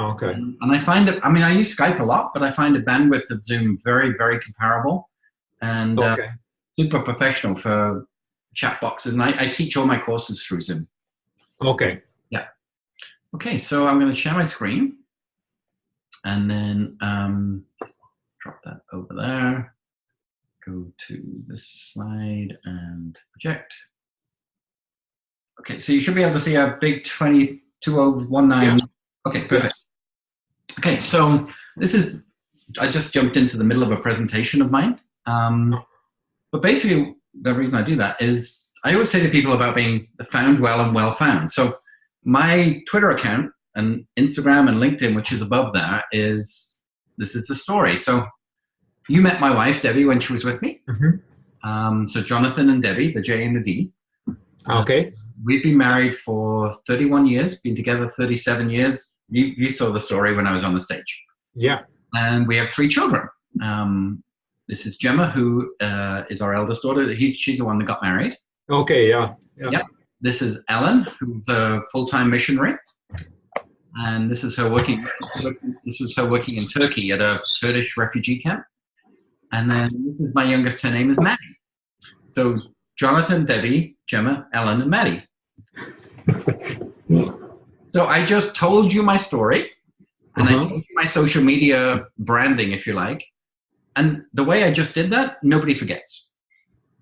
Okay. And I find it, I mean, I use Skype a lot, but I find the bandwidth of Zoom very, very comparable and Okay. super professional for chat boxes. And I teach all my courses through Zoom. Okay. Yeah. Okay, so I'm going to share my screen and then drop that over there. Go to this slide and project. Okay, so you should be able to see a big 22019. Yeah. Okay, perfect. Okay, so this is, I just jumped into the middle of a presentation of mine. But basically, the reason I do that is I always say to people about being found well and well found. So my Twitter account and Instagram and LinkedIn, which is above there, this is the story. So you met my wife, Debbie, when she was with me. Mm-hmm. So Jonathan and Debbie, the J and the D. Okay. We've been married for 31 years, been together 37 years. You saw the story when I was on the stage. Yeah. And we have 3 children. This is Gemma, who is our eldest daughter. She's the one that got married. Okay, yeah. Yep. This is Ellen, who's a full-time missionary. And this is her working. This was her working in Turkey at a Kurdish refugee camp. And then this is my youngest. Her name is Maddie. So Jonathan, Debbie, Gemma, Ellen, and Maddie. So I just told you my story, and I told you my social media branding, if you like. And the way I just did that, nobody forgets.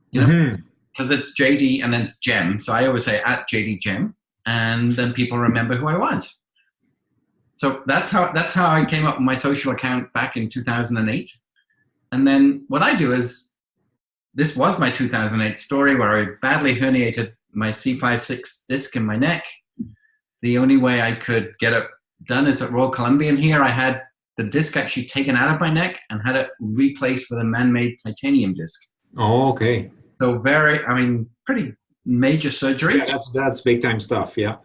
You know, because it's JD and then it's Gem. So I always say at JD Gem, and then people remember who I was. So that's how I came up with my social account back in 2008. And then what I do is, this was my 2008 story where I badly herniated my C5-6 disc in my neck. The only way I could get it done is at Royal Columbian here. I had the disc actually taken out of my neck and had it replaced with a man-made titanium disc. Oh, okay. So pretty major surgery. Yeah, that's big time stuff, yeah.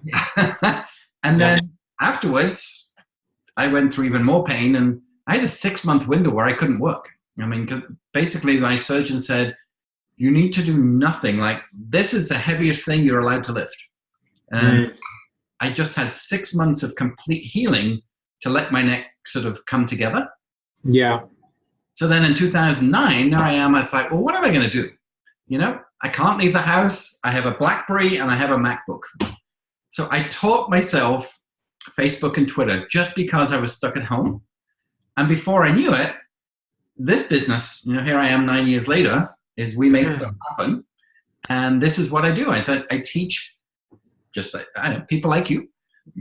And then afterwards, I went through even more pain, and I had a 6-month window where I couldn't work. I mean, basically my surgeon said, you need to do nothing. Like, this is the heaviest thing you're allowed to lift. And I just had 6 months of complete healing to let my neck sort of come together. Yeah. So then in 2009, there I am. It's like, well, what am I going to do? You know, I can't leave the house. I have a BlackBerry and I have a MacBook. So I taught myself Facebook and Twitter just because I was stuck at home. And before I knew it, this business, you know, here I am 9 years later, is we make stuff happen. And this is what I do. I teach just people like you,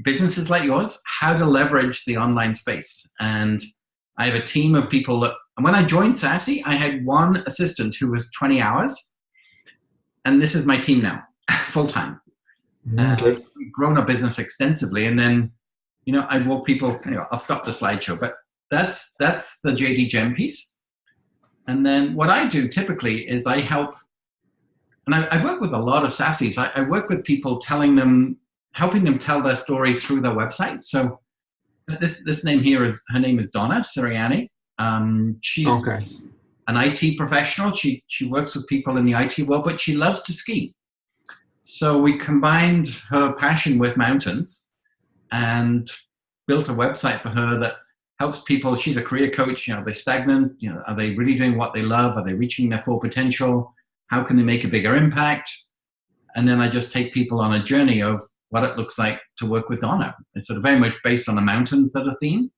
businesses like yours, how to leverage the online space. And I have a team of people that, when I joined Sassy, I had one assistant who was 20 hours. And this is my team now, full time. We've grown our business extensively. And then, you know, I walk people, anyway, I'll stop the slideshow, but that's the JD Gem piece. And then what I do typically is I help, and I work with a lot of Sassies. I work with people helping them tell their story through their website. So this name here her name is Donna Siriani. She's an IT professional. She works with people in the IT world, but she loves to ski. So we combined her passion with mountains and built a website for her that helps people. She's a career coach. You know, are they stagnant? You know, are they really doing what they love? Are they reaching their full potential? How can they make a bigger impact? And then I just take people on a journey of what it looks like to work with Donna. It's sort of very much based on a mountain sort of theme.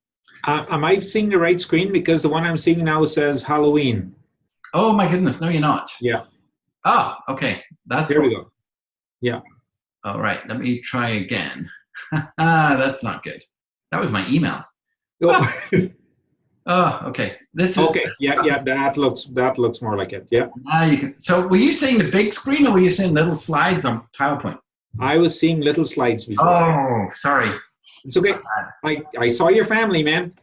Am I seeing the right screen? Because the one I'm seeing now says Halloween. Oh my goodness, no, you're not. Yeah. Oh, okay. There we go. Yeah. All right, let me try again. That's not good. That was my email. Oh, oh okay. This is okay. Yeah. That looks more like it. Yeah. You can. So, were you seeing the big screen, or were you seeing little slides on PowerPoint? I was seeing little slides before. Oh, sorry. It's okay. I saw your family, man.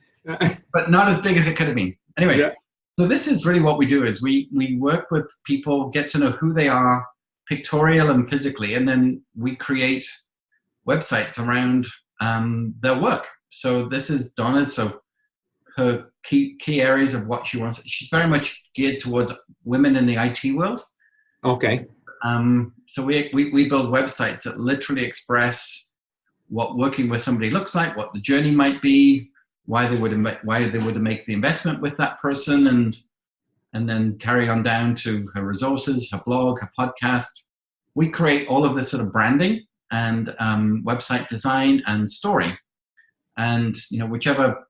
But not as big as it could have been. Anyway, so this is really what we do: is we work with people, get to know who they are, pictorial and physically, and then we create websites around their work. So this is Donna's. So her key areas of what she wants. She's very much geared towards women in the IT world. Okay. So we build websites that literally express what working with somebody looks like, what the journey might be, why they would make the investment with that person, and then carry on down to her resources, her blog, her podcast. We create all of this sort of branding and website design and story. And, whichever,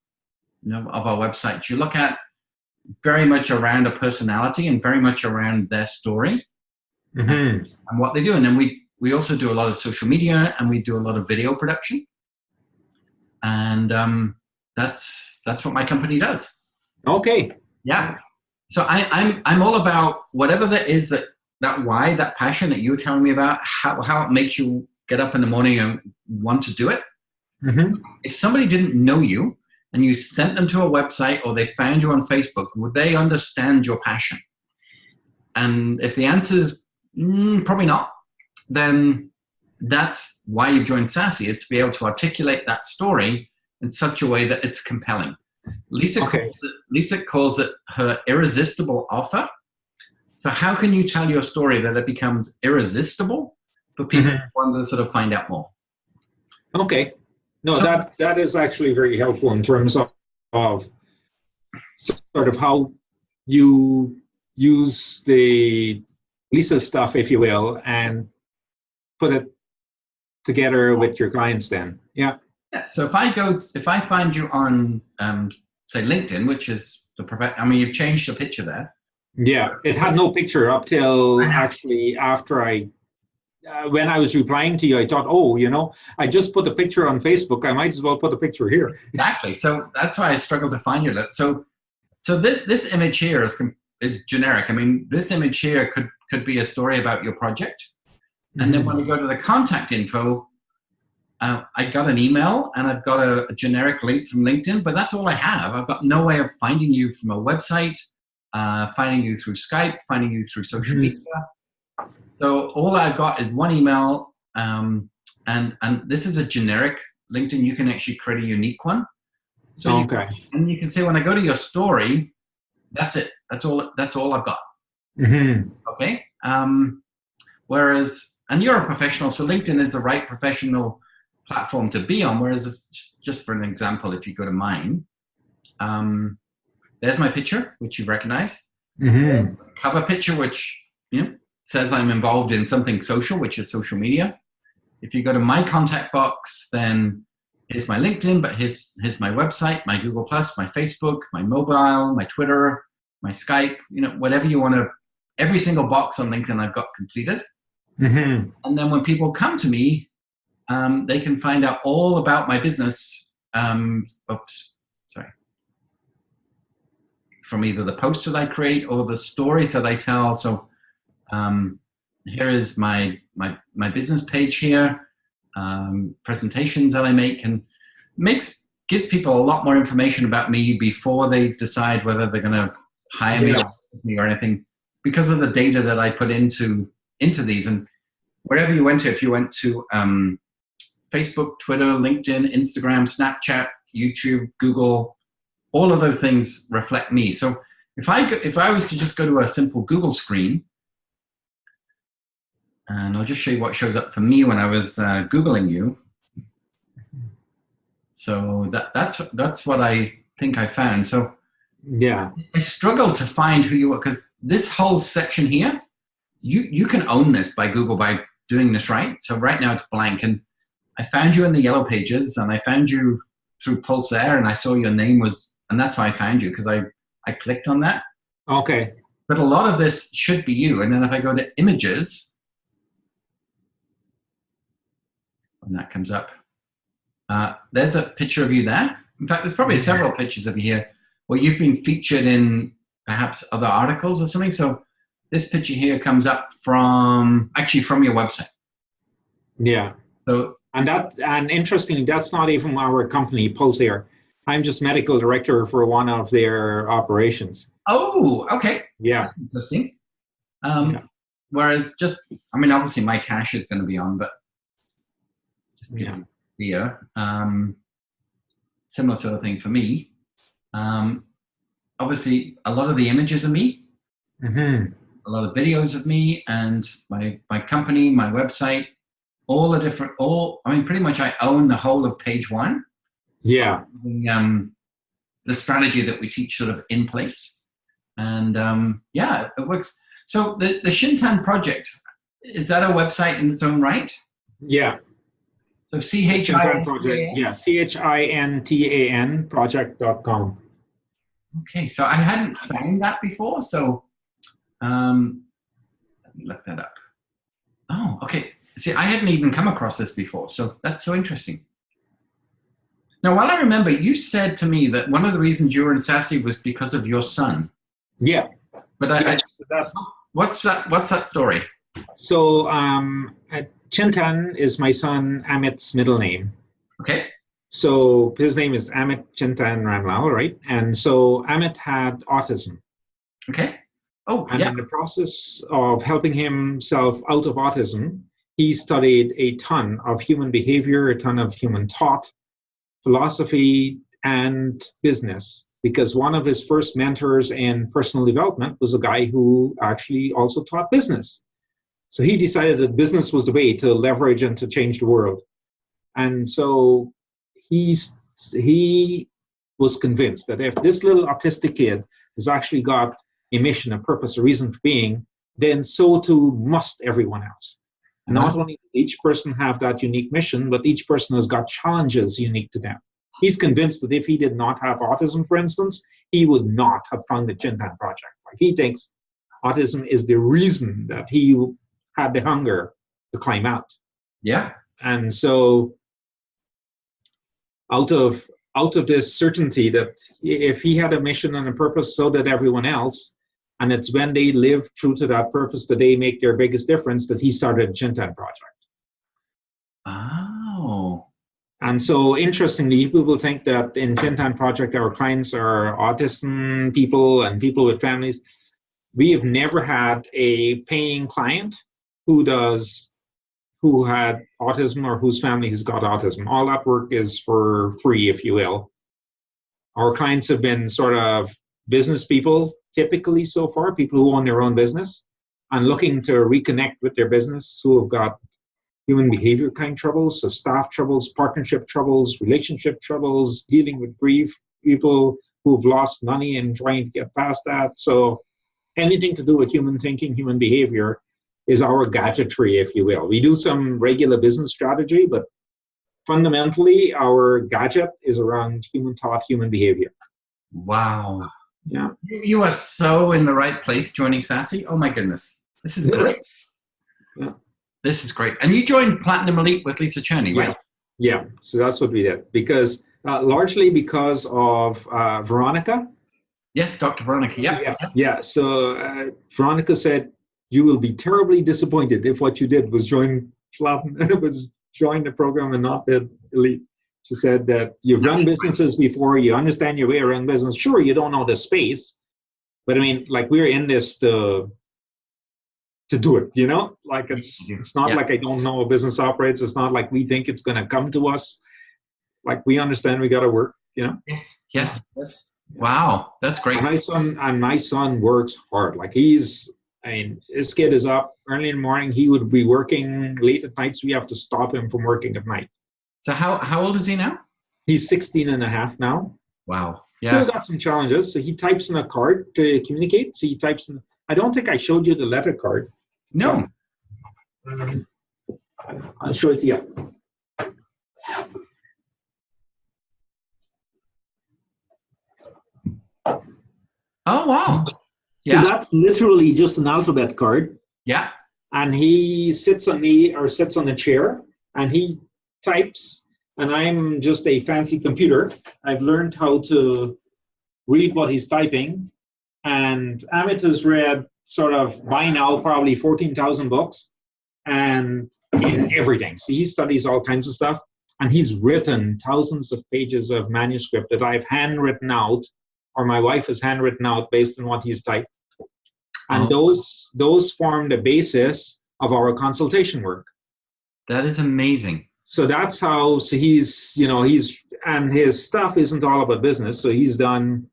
of our websites you look at, very much around a personality and very much around their story and what they do. And then we also do a lot of social media, and we do a lot of video production. And that's what my company does. Okay. Yeah. So I'm all about whatever there is that why, that passion that you were telling me about, how it makes you get up in the morning and want to do it. If somebody didn't know you and you sent them to a website or they found you on Facebook, would they understand your passion? And if the answer is probably not, then that's why you've joined Sassy, is to be able to articulate that story in such a way that it's compelling. Lisa calls it her irresistible offer. So how can you tell your story that it becomes irresistible for people who want to sort of find out more? Okay. No, that is actually very helpful in terms of sort of how you use the Lisa stuff, if you will, and put it together with your clients then. Yeah. Yeah. So if I find you on, say, LinkedIn, which is you've changed your picture there. Yeah. It had no picture up till actually after when I was replying to you, I thought, I just put a picture on Facebook. I might as well put a picture here. Exactly. So that's why I struggled to find you. So this image here is generic. I mean, this image here could be a story about your project. And then when we go to the contact info, I got an email and I've got a generic link from LinkedIn, but that's all I have. I've got no way of finding you from a website, finding you through Skype, finding you through social media. So all I've got is one email, and this is a generic LinkedIn. You can actually create a unique one. So you can say, when I go to your story, that's it. That's all I've got. Okay. Whereas, and you're a professional, so LinkedIn is the right professional platform to be on. Whereas, just for an example, if you go to mine, there's my picture, which you recognize. Cover picture, which says I'm involved in something social, which is social media. If you go to my contact box, then here's my LinkedIn, but here's my website, my Google+, my Facebook, my mobile, my Twitter, my Skype, whatever you want to, every single box on LinkedIn I've got completed. And then when people come to me, they can find out all about my business. From either the posts that I create or the stories that I tell. So here is my business page here, presentations that I make, and gives people a lot more information about me before they decide whether they're going to hire me or anything, because of the data that I put into these. And wherever you went to, if you went to Facebook, Twitter, LinkedIn, Instagram, Snapchat, YouTube, Google, all of those things reflect me. So if I was to just go to a simple Google screen, and I'll just show you what shows up for me when I was Googling you. So that's what I think I found. So yeah, I struggled to find who you are, because this whole section here, you can own this by Google by doing this right. So right now it's blank, and I found you in the yellow pages, and I found you through Pulsar, and I saw your name was, and that's how I found you, because I clicked on that. Okay. But a lot of this should be you. And then if I go to images, when that comes up, there's a picture of you there. In fact, there's probably several pictures of you here where you've been featured in perhaps other articles or something. So this picture here comes up from your website. Yeah. So and interestingly, that's not even our company, Pulsar. I'm just medical director for one of their operations. Oh, okay. Yeah. That's interesting. Whereas obviously my cash is going to be on, but just here, similar sort of thing for me. Obviously, a lot of the images of me, a lot of videos of me, and my company, my website, all the different, I mean, pretty much I own the whole of page one. Yeah. The strategy that we teach sort of in place. And yeah, it works. So the Shintan project, is that a website in its own right? Yeah. So CHINTAN project. Yeah, CHINTAN project.com. Okay, so I hadn't found that before, so let me look that up. Oh, okay. See, I hadn't even come across this before, so that's so interesting. Now, while I remember, you said to me that one of the reasons you were in SASE was because of your son. Yeah. But what's that story? So Chintan is my son Amit's middle name. Okay. So his name is Amit Chintan Ramlal, right? And so Amit had autism. Okay. Oh, and in the process of helping himself out of autism, he studied a ton of human behavior, a ton of human thought, philosophy, and business, because one of his first mentors in personal development was a guy who actually also taught business. So he decided that business was the way to leverage and to change the world. And so he was convinced that if this little autistic kid has actually got a mission, a purpose, a reason for being, then so too must everyone else. And not only does each person have that unique mission, but each person has got challenges unique to them. He's convinced that if he did not have autism, for instance, he would not have founded Chintan Project. Like, he thinks autism is the reason that he had the hunger to climb out. Yeah. And so out of this certainty that if he had a mission and a purpose, so did everyone else. And it's when they live true to that purpose that they make their biggest difference, that he started the Chintan Project. Oh. And so interestingly, people think that in Chintan Project, our clients are autism people and people with families. We have never had a paying client who had autism or whose family has got autism. All that work is for free, if you will. Our clients have been sort of business people, typically so far, people who own their own business and looking to reconnect with their business, who have got human behavior kind troubles, so staff troubles, partnership troubles, relationship troubles, dealing with grief, people who've lost money and trying to get past that. So anything to do with human thinking, human behavior is our gadgetry, if you will. We do some regular business strategy, but fundamentally our gadget is around human thought, human behavior. Wow. Yeah. You are so in the right place joining SASE. Oh my goodness. This is great. Yeah. This is great. And you joined Platinum Elite with Lisa Cherney, right? Yeah. So that's what we did, because largely because of Veronica. Yes, Dr. Veronica. Yeah. So Veronica said, you will be terribly disappointed if what you did was join Platinum, was join the program and not the Elite. She said that you've run businesses before, you understand your way around business. Sure, you don't know the space, but I mean, like, we're in this to do it, you know? Like, it's not like I don't know how business operates. It's not like we think it's going to come to us. Like, we understand we got to work, you know? Yes. Wow, that's great. And my son works hard. Like, his kid is up early in the morning. He would be working late at night, so we have to stop him from working at night. So how old is he now? He's 16 and a half now. Wow. Yeah. Still got some challenges. So he types in a card to communicate. So he types in, I don't think I showed you the letter card. No. I'll show it to you. Oh, wow. So that's literally just an alphabet card. Yeah. And he sits on the chair and he types, and I'm just a fancy computer. I've learned how to read what he's typing. And Amit has read sort of by now probably 14,000 books and in everything. So he studies all kinds of stuff. And he's written thousands of pages of manuscript that I've handwritten out, or my wife has handwritten out based on what he's typed. And those form the basis of our consultation work. That is amazing. So that's how, and his stuff isn't all about business. So he's done,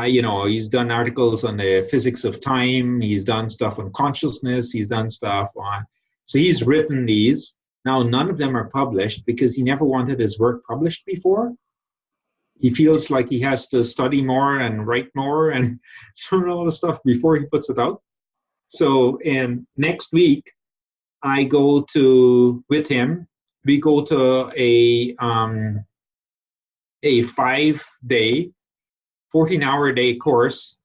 he's done articles on the physics of time. He's done stuff on consciousness. He's done stuff on, so he's written these. Now, none of them are published because he never wanted his work published before. He feels like he has to study more and write more and learn all the stuff before he puts it out. So, in next week, I go to with him. We go to a 5-day, 14-hour-a-day course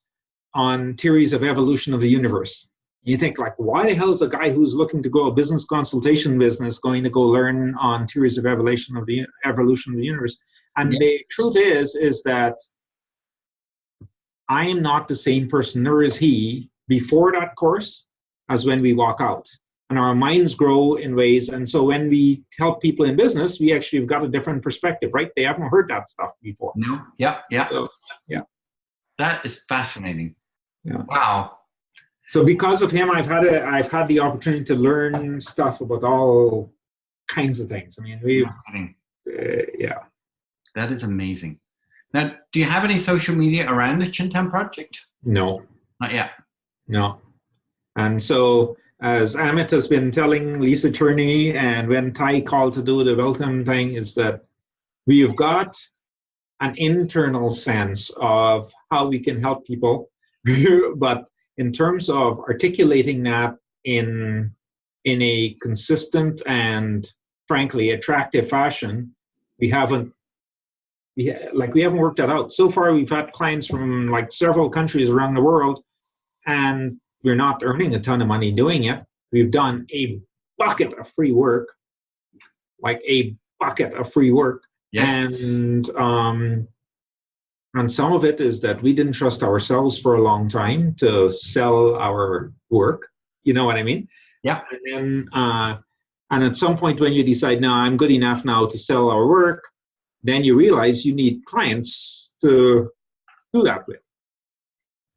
on theories of evolution of the universe. You think, like, why the hell is a guy who's looking to go a business consultation business going to go learn on theories of evolution of the universe? And the truth is that I am not the same person, nor is he, before that course as when we walk out. And our minds grow in ways. And so when we help people in business, we actually have got a different perspective, right? They haven't heard that stuff before. No. Yeah. So, yeah. That is fascinating. Yeah. Wow. So because of him, I've had the opportunity to learn stuff about all kinds of things. I mean, yeah. That is amazing. Now, do you have any social media around the Chintan project? No. Not yet. No. And so, as Amit has been telling Lisa Cherney, and when Ty called to do the welcome thing, is that we have got an internal sense of how we can help people, but in terms of articulating that in a consistent and frankly attractive fashion, we haven't worked that out. So far, we've had clients from like several countries around the world, and we're not earning a ton of money doing it. We've done a bucket of free work, Yes. And some of it is that we didn't trust ourselves for a long time to sell our work. You know what I mean? Yeah. And then, and at some point when you decide, no, I'm good enough now to sell our work, then you realize you need clients to do that with.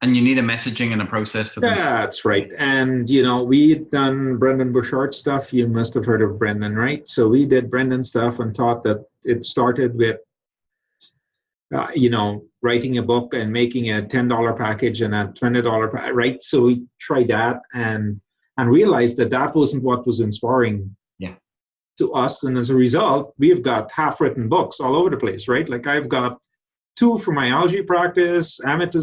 And you need a messaging and a process for them. Yeah, that's right. And, we'd done Brendan Burchard stuff. You must have heard of Brendan, right? So we did Brendan stuff and thought that it started with, writing a book and making a $10 package and a $20 package, right? So we tried that and realized that wasn't what was inspiring to us. And as a result, we've got half-written books all over the place, right? Like I've got 2 for my algae practice. Amit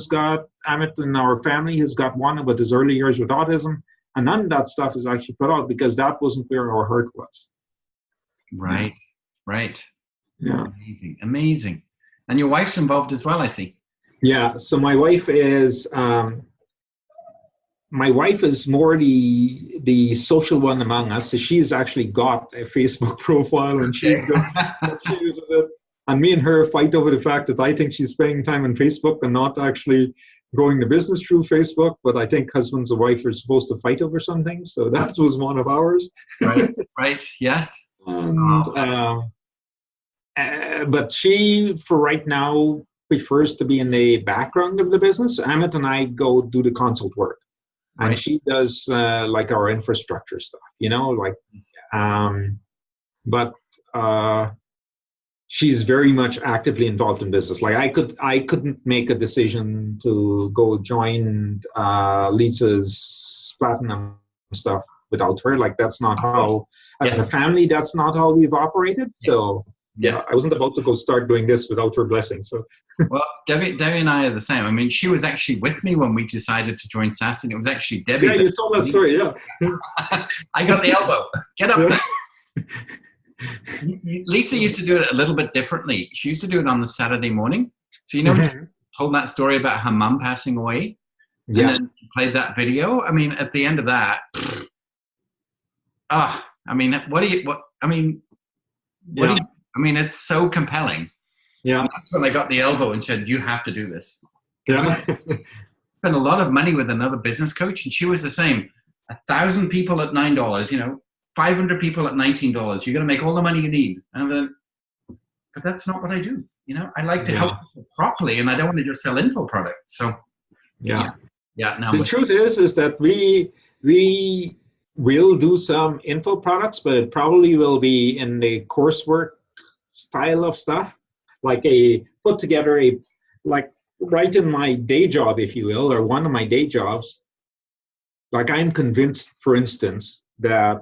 in our family has got one about his early years with autism. And none of that stuff is actually put out because that wasn't where our heart was. Right. Yeah. Amazing. And your wife's involved as well, I see. Yeah. So my wife is more the social one among us. So she's actually got a Facebook profile and she uses it. And me and her fight over the fact that I think she's spending time on Facebook and not actually growing the business through Facebook. But I think husbands and wife are supposed to fight over some things. So that was one of ours. Right. Yes. And, but she, for right now, prefers to be in the background of the business. Amit and I go do the consult work. And she does like our infrastructure stuff, but she's very much actively involved in business. Like I couldn't make a decision to go join Lisa's platinum stuff without her. Like that's not how, as a family, that's not how we've operated. So I wasn't about to go start doing this without her blessing. So well, Debbie and I are the same. I mean, she was actually with me when we decided to join SAS, and it was actually Debbie. Yeah, you told that story. Yeah, I got the elbow. Get up there. Lisa used to do it a little bit differently. She used to do it on the Saturday morning. So she told that story about her mum passing away. Yeah. And then played that video. I mean, at the end of that, it's so compelling. Yeah. And that's when I got the elbow and said, you have to do this. Yeah. Spent a lot of money with another business coach, and she was the same. 1,000 people at $9, 500 people at $19. You're going to make all the money you need. And then, but that's not what I do. I like to help people properly, and I don't want to just sell info products. So, no. The truth is that we will do some info products, but it probably will be in the coursework style of stuff, like put together right in my day job, if you will, or one of my day jobs. Like I'm convinced, for instance, that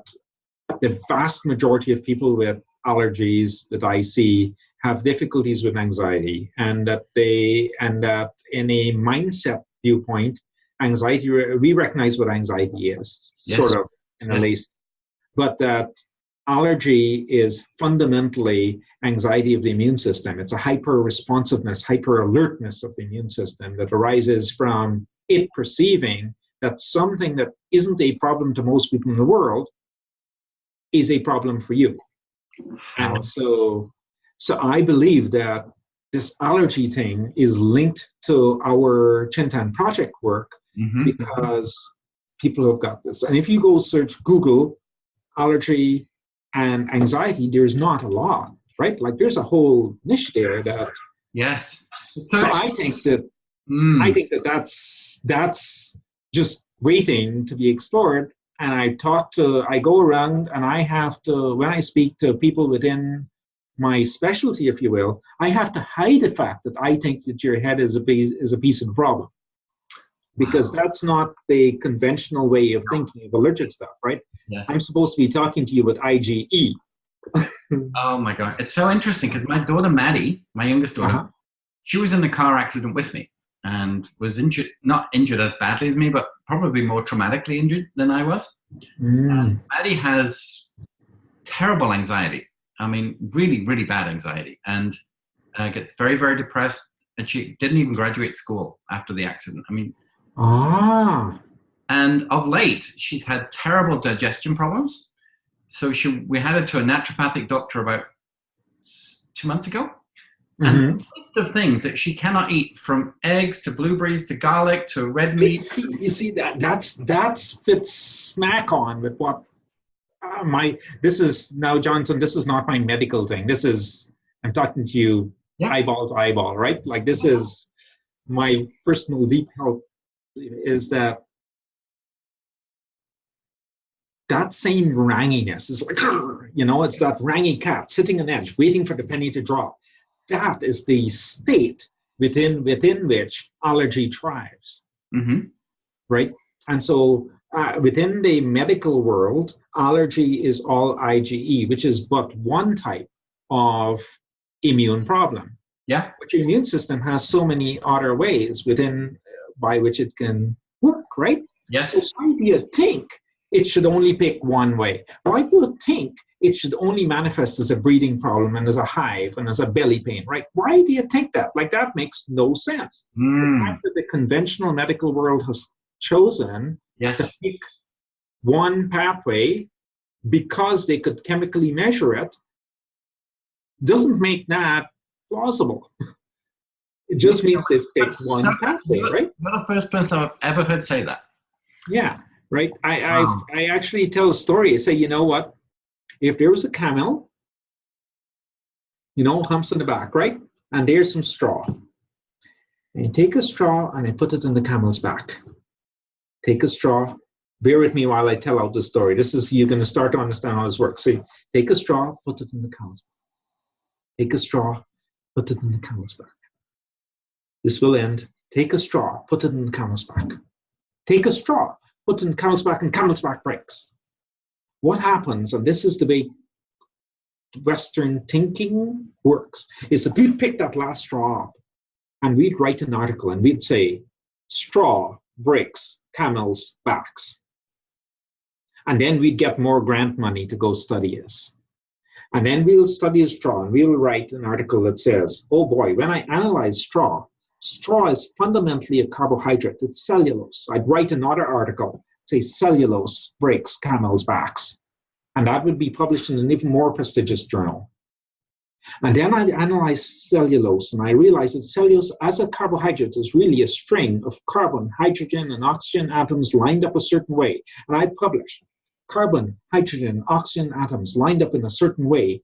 the vast majority of people with allergies that I see have difficulties with anxiety, and that in a mindset viewpoint, anxiety, we recognize what anxiety is, Yes. sort of in a Yes. lace, but that allergy is fundamentally anxiety of the immune system. It's a hyper responsiveness, hyper alertness of the immune system that arises from it perceiving that something that isn't a problem to most people in the world is a problem for you. How? And so I believe that this allergy thing is linked to our Chintan project work Mhm. because people have got this. And if you go search Google allergy and anxiety, there's not a lot, right? Like there's a whole niche there that. Yes. So I think that that's just waiting to be explored. And I go around and I have to, when I speak to people within my specialty, if you will, I have to hide the fact that I think that your head is a piece of the problem. Because that's not the conventional way of thinking of allergic stuff, right? Yes. I'm supposed to be talking to you with IgE. Oh my God. It's so interesting because my daughter, Maddie, my youngest daughter, Uh-huh. she was in a car accident with me and was injured, not injured as badly as me, but probably more traumatically injured than I was. And Maddie has terrible anxiety. I mean, really, really bad anxiety, and gets very, very depressed. And she didn't even graduate school after the accident. I mean, and of late, she's had terrible digestion problems. So we had her to a naturopathic doctor about 2 months ago. And the list of things that she cannot eat, from eggs to blueberries to garlic to red meat. You see that fits smack on with what this is now, Jonathan. This is not my medical thing. I'm talking to you eyeball to eyeball, right? Like this is my personal deep health. Is that same ranginess? It's like, it's that rangy cat sitting on edge, waiting for the penny to drop. That is the state within which allergy thrives, right? And so within the medical world, allergy is all IgE, which is but one type of immune problem. Yeah. But your immune system has so many other ways by which it can work, right? Yes. So why do you think it should only pick one way? Why do you think it should only manifest as a breathing problem and as a hive and as a belly pain, right? Why do you think that? Like that makes no sense. The fact that the conventional medical world has chosen to pick one pathway because they could chemically measure it doesn't make that plausible. It just means they've picked one pathway, right? You're the first person I've ever heard say that. Yeah, right. I actually tell a story. I say, you know what? If there was a camel, humps on the back, right? And there's some straw. And you take a straw and I put it in the camel's back. Take a straw. Bear with me while I tell out the story. You're going to start to understand how this works. So take a straw, put it in the camel's back. Take a straw, put it in the camel's back. This will end. Take a straw, put it in the camel's back. Take a straw, put it in the camel's back, and camel's back breaks. What happens, and this is the way Western thinking works, is that we'd pick that last straw up and we'd write an article and we'd say, straw breaks camels' backs. And then we'd get more grant money to go study this. And then we'll study a straw and we'll write an article that says, oh boy, when I analyze straw is fundamentally a carbohydrate. It's cellulose. I'd write another article, say cellulose breaks camels' backs. And that would be published in an even more prestigious journal. And then I'd analyze cellulose, and I realized that cellulose as a carbohydrate is really a string of carbon, hydrogen, and oxygen atoms lined up a certain way. And I'd publish carbon, hydrogen, oxygen atoms lined up in a certain way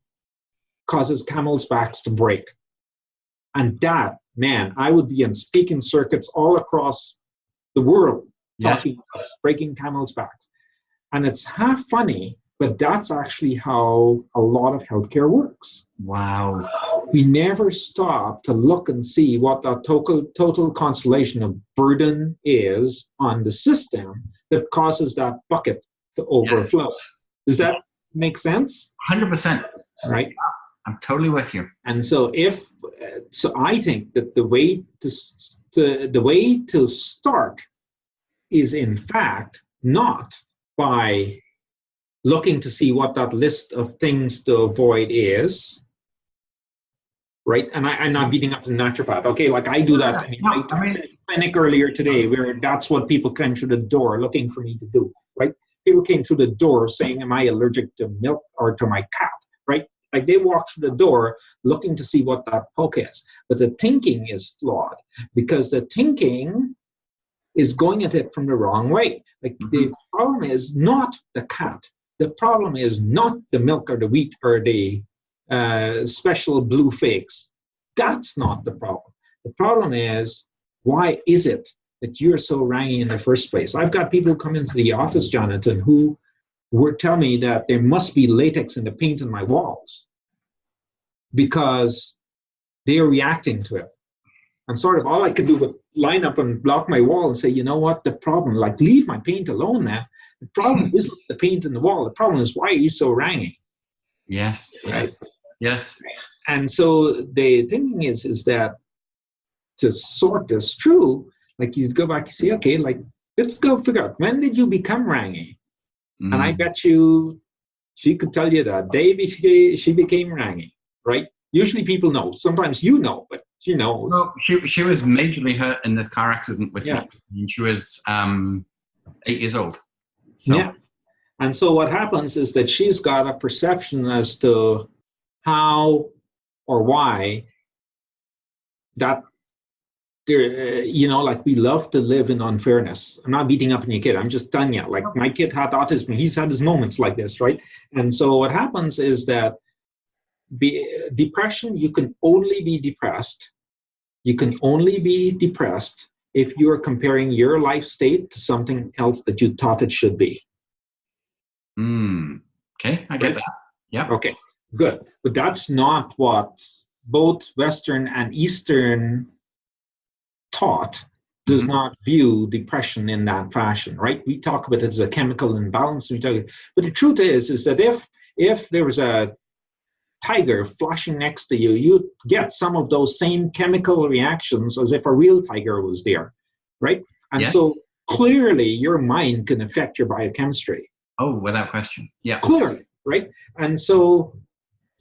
causes camels' backs to break. And that, man, I would be in speaking circuits all across the world talking about breaking camels' backs. And it's half funny, but that's actually how a lot of healthcare works. Wow. We never stop to look and see what the total constellation of burden is on the system that causes that bucket to overflow. Is that make sense? 100%. Right. I'm totally with you. And so so I think that the way to start is in fact not by looking to see what that list of things to avoid is, right? And I'm not beating up the naturopath. Okay, like I do that. I mean, I finished a clinic earlier today where that's what people came through the door looking for me to do, right? People came through the door saying, am I allergic to milk or to my cat, right? Like they walk through the door looking to see what that poke is. But the thinking is flawed because the thinking is going at it from the wrong way. Like the problem is not the cat. The problem is not the milk or the wheat or the special blue figs. That's not the problem. The problem is, why is it that you're so rangy in the first place? I've got people who come into the office, Jonathan, who would tell me that there must be latex in the paint in my walls because they're reacting to it. And sort of all I could do was line up and block my wall and say, you know what, the problem, like leave my paint alone, man. The problem isn't the paint in the wall. The problem is, why are you so rangy? Yes, right? Yes. And so the thinking is that to sort this through, like you go back and say, okay, like let's go figure out, when did you become rangy? And I bet you she could tell you that day she became rangy, right? Usually people know. Sometimes you know, but she knows. Well, she was majorly hurt in this car accident with me. And she was 8 years old. So. Yeah. And so what happens is that she's got a perception as to how or why that there, like we love to live in unfairness. I'm not beating up on your kid. I'm just telling you, like my kid had autism. He's had his moments like this, right? And so what happens is that depression, you can only be depressed. You can only be depressed if you are comparing your life state to something else that you thought it should be. Okay, I get that. Yeah. Okay, good. But that's not what both Western and Eastern thought does not view depression in that fashion, right? We talk about it as a chemical imbalance. But the truth is that if there was a tiger flashing next to you, you get some of those same chemical reactions as if a real tiger was there, right? And so clearly your mind can affect your biochemistry. Oh, without question. Yeah. Clearly, right? And so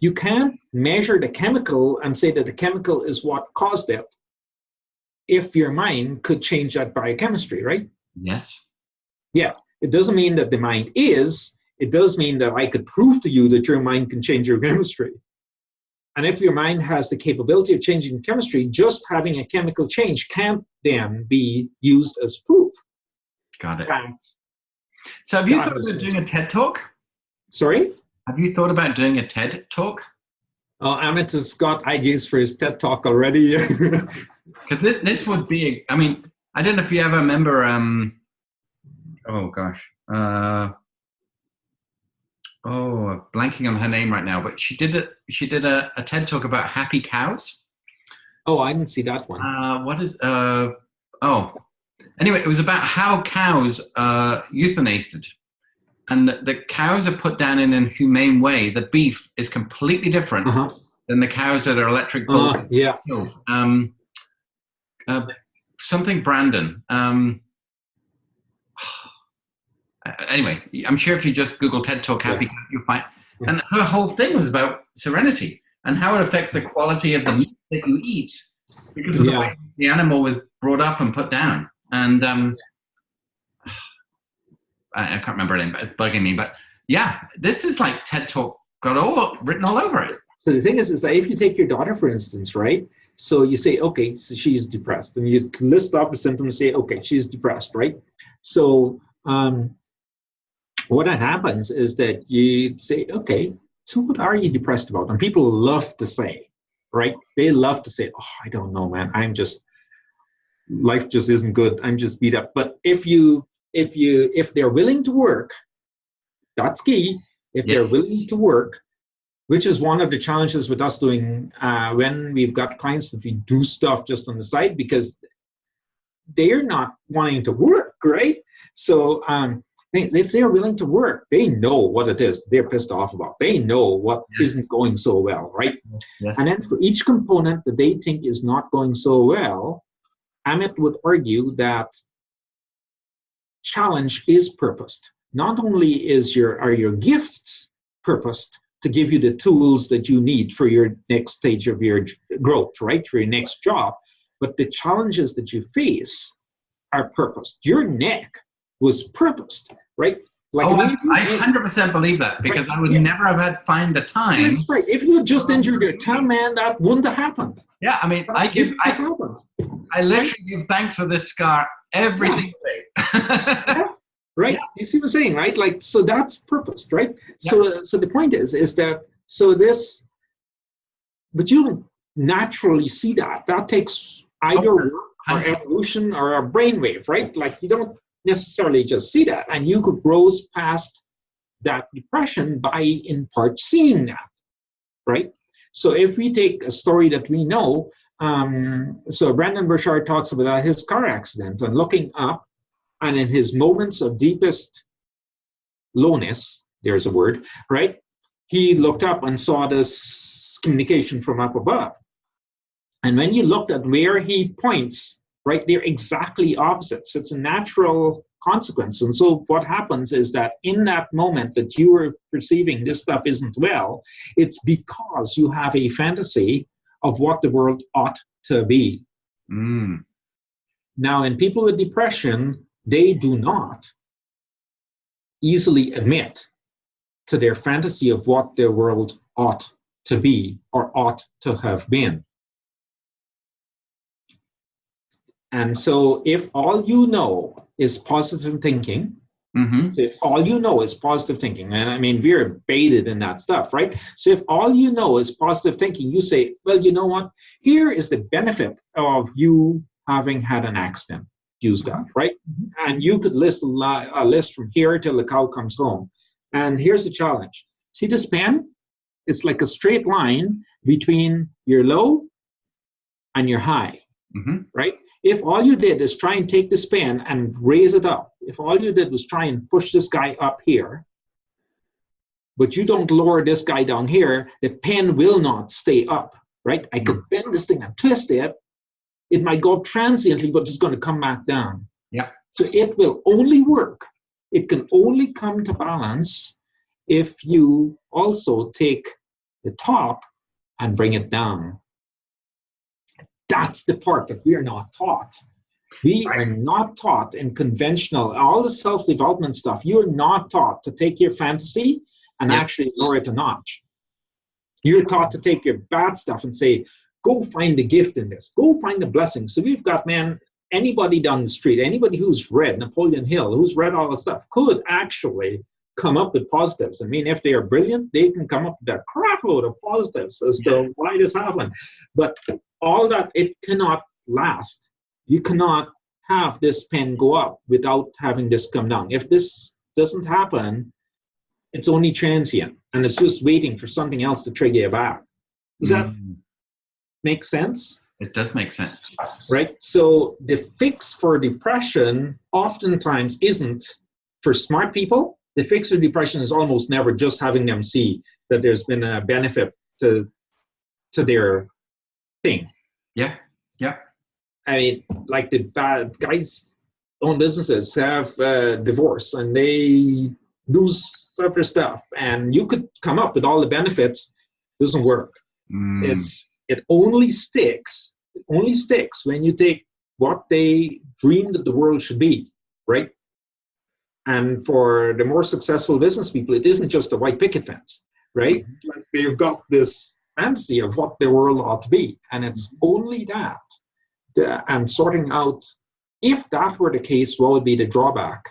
you can't measure the chemical and say that the chemical is what caused it if your mind could change that biochemistry, right? Yes. Yeah. It doesn't mean that the mind is. It does mean that I could prove to you that your mind can change your chemistry. And if your mind has the capability of changing chemistry, just having a chemical change can't then be used as proof. Got it. So have you thought about doing a TED Talk? Sorry? Have you thought about doing a TED Talk? Oh, Amit has got ideas for his TED Talk already. Because this would be, I mean, I don't know if you ever remember, oh gosh. Blanking on her name right now, but she did a TED Talk about happy cows. Oh, I didn't see that one. Anyway, it was about how cows are euthanized. And the cows are put down in a humane way. The beef is completely different than the cows that are electric bull killed. Something Brandon. Anyway, I'm sure if you just Google TED Talk happy cow, you'll find. And her whole thing was about serenity and how it affects the quality of the meat that you eat because of the way the animal was brought up and put down. And I can't remember her name, but it's bugging me. But yeah, this is like TED Talk got written all over it. So the thing is that if you take your daughter, for instance, right? So you say, okay, so she's depressed. And you list off the symptoms and say, okay, she's depressed, right? So what happens is that you say, okay, so what are you depressed about? And people love to say, right? They love to say, oh, I don't know, man. Life just isn't good. I'm just beat up. But if they're willing to work, that's key. If they're willing to work, which is one of the challenges with us doing when we've got clients that we do stuff just on the side because they're not wanting to work, right? So If they're willing to work, they know what it is they're pissed off about. They know what isn't going so well, right? Yes. And then for each component that they think is not going so well, Amit would argue that challenge is purposed. Not only are your gifts purposed to give you the tools that you need for your next stage of your growth, right? For your next job, but the challenges that you face are purposed. Your neck was purposed, right? Like I 100% believe that, because I would never have had find the time. That's right. If you had just injured your toe, man, that wouldn't have happened. Yeah, I mean, I literally give thanks for this scar every single day. Right? Yeah. You see what I'm saying, right? Like, so that's purposed, right? Yeah. So the point is that, but you don't naturally see that. That takes either work or evolution or a brainwave, right? Like, you don't necessarily just see that, and you could rose past that depression by in part seeing that, right? So if we take a story that we know, so Brandon Burchard talks about his car accident and looking up, and in his moments of deepest lowness, there's a word, right? He looked up and saw this communication from up above. And when you looked at where he points, right, they're exactly opposites. It's a natural consequence. And so what happens is that in that moment that you are perceiving this stuff isn't well, it's because you have a fantasy of what the world ought to be. Mm. Now, in people with depression, they do not easily admit to their fantasy of what their world ought to be or ought to have been. And so if all you know is positive thinking, so if all you know is positive thinking, and I mean, we're baited in that stuff, right? So if all you know is positive thinking, you say, well, you know what? Here is the benefit of you having had an accident. Use that, right? And you could list a list from here till the cow comes home. And here's the challenge. See this pen? It's like a straight line between your low and your high, right? If all you did is try and take this pen and raise it up, if all you did was try and push this guy up here, but you don't lower this guy down here, the pen will not stay up, right? I could bend this thing and twist it. It might go up transiently, but it's going to come back down. Yeah. So it will only work. It can only come to balance if you also take the top and bring it down. That's the part that we are not taught. We are not taught in conventional, all the self-development stuff, you're not taught to take your fantasy and actually lower it a notch. You're taught to take your bad stuff and say, go find the gift in this. Go find the blessing. So we've got, man, anybody down the street, anybody who's read Napoleon Hill, who's read all the stuff, could actually come up with positives. I mean, if they are brilliant, they can come up with a crap load of positives as to why this happened. But all that, it cannot last. You cannot have this pen go up without having this come down. If this doesn't happen, it's only transient, and it's just waiting for something else to trigger you back. Does that make sense? It does make sense. Right? So the fix for depression oftentimes isn't for smart people. The fix for depression is almost never just having them see that there's been a benefit to their thing. Yeah. I mean, like the guys own businesses have divorce and they lose other stuff, and you could come up with all the benefits. It doesn't work. It only sticks when you take what they dreamed that the world should be, right? And for the more successful business people, it isn't just a white picket fence, right? Like, they've got this fantasy of what the world ought to be, and it's only that. And sorting out, if that were the case, what would be the drawback?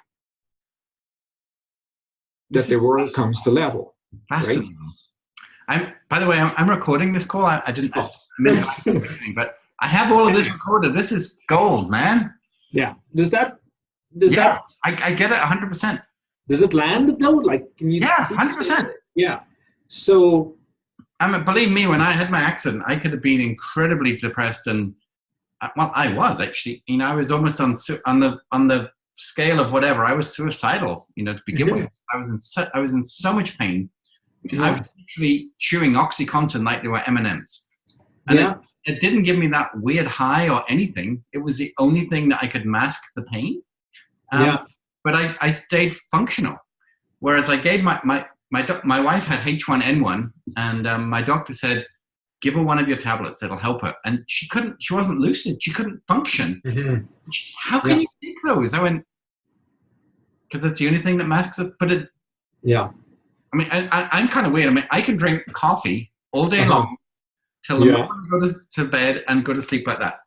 That the world comes to level. Fascinating. Right? By the way, I'm recording this call. I didn't, but I have all of this recorded. This is gold, man. Yeah. Does that? I get it 100%. Does it land though? Like, can you? Yeah, 100%. Yeah. So, believe me, when I had my accident, I could have been incredibly depressed, and well, I was actually. You know, I was almost on the scale of whatever, I was suicidal, you know, to begin with. I was in so much pain. I was literally chewing OxyContin like they were M&Ms. And it didn't give me that weird high or anything. It was the only thing that I could mask the pain. But I stayed functional. Whereas I gave my wife had H1N1, and my doctor said, give her one of your tablets, it'll help her. And she wasn't lucid, she couldn't function. How can you take those? I went, because that's the only thing that masks it. But I mean, I'm kind of weird. I mean, I can drink coffee all day long till the moment I go to bed and go to sleep like that.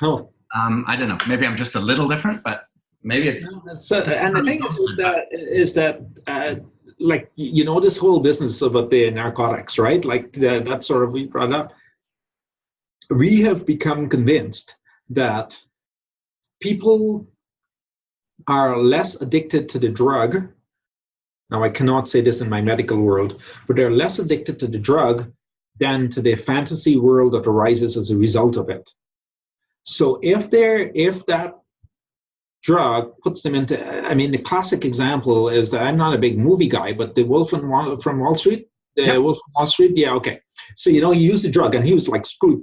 I don't know. Maybe I'm just a little different, but maybe it's. And the thing is that like, you know, this whole business about the narcotics, right? Like that sort of we brought up. We have become convinced that people are less addicted to the drug. Now, I cannot say this in my medical world, but they're less addicted to the drug than to the fantasy world that arises as a result of it. So if that drug puts them into, I mean, the classic example is that I'm not a big movie guy, but the Wolf from Wall Street, Wolf from Wall Street, okay. So, you know, he used the drug and he was like screwed.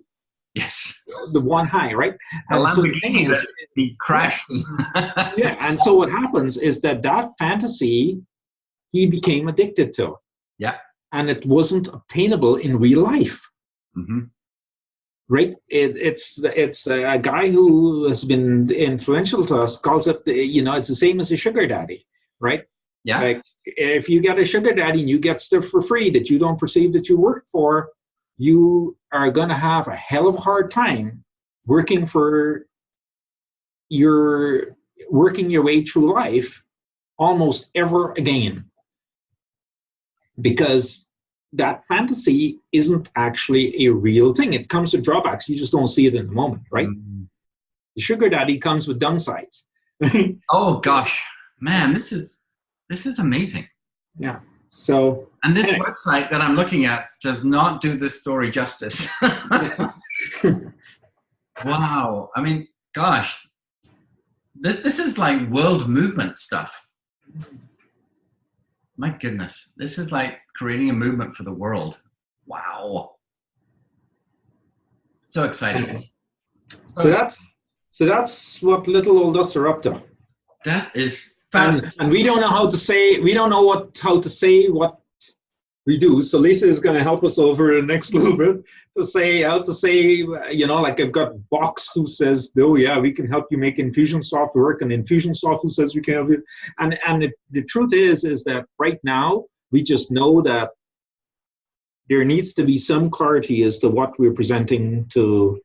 Yes. The one high, right? And so the thing is, he crashed. And so what happens is that fantasy he became addicted to. Yeah. And it wasn't obtainable in real life. Right? It's a guy who has been influential to us calls it, you know, it's the same as a sugar daddy, right? Yeah. Like if you get a sugar daddy and you get stuff for free that you don't perceive that you work for, you are going to have a hell of a hard time working your way through life almost ever again, because that fantasy isn't actually a real thing. It comes with drawbacks. You just don't see it in the moment, right? The sugar daddy comes with downsides. Oh gosh, man, this is amazing. Yeah. So, and this website that I'm looking at does not do this story justice. Wow. I mean, gosh, this is like world movement stuff. My goodness, this is like creating a movement for the world. Wow. So exciting. So that's what little old us are up to. That is fun. And we don't know how to say what we do. So Lisa is going to help us over the next little bit to say how to say, you know, like I've got Box who says, oh yeah, we can help you make Infusionsoft work, and Infusionsoft who says we can help you. And the truth is that right now we just know that there needs to be some clarity as to what we're presenting to,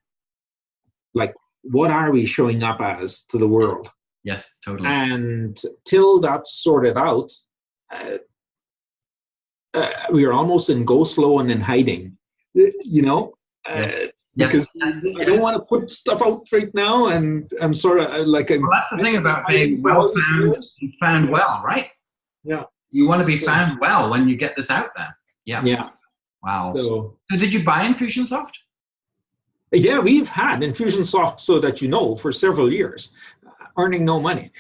like, what are we showing up as to the world? Yes, totally. And till that's sorted out, we are almost in go slow and in hiding, you know, because I don't want to put stuff out right now, and I'm sort of like, well, that's the thing about being well found and found well, right? Yeah. You want to be found well when you get this out there. Yeah. Yeah. Wow. So did you buy Infusionsoft? Yeah, we've had Infusionsoft, so that you know, for several years, earning no money.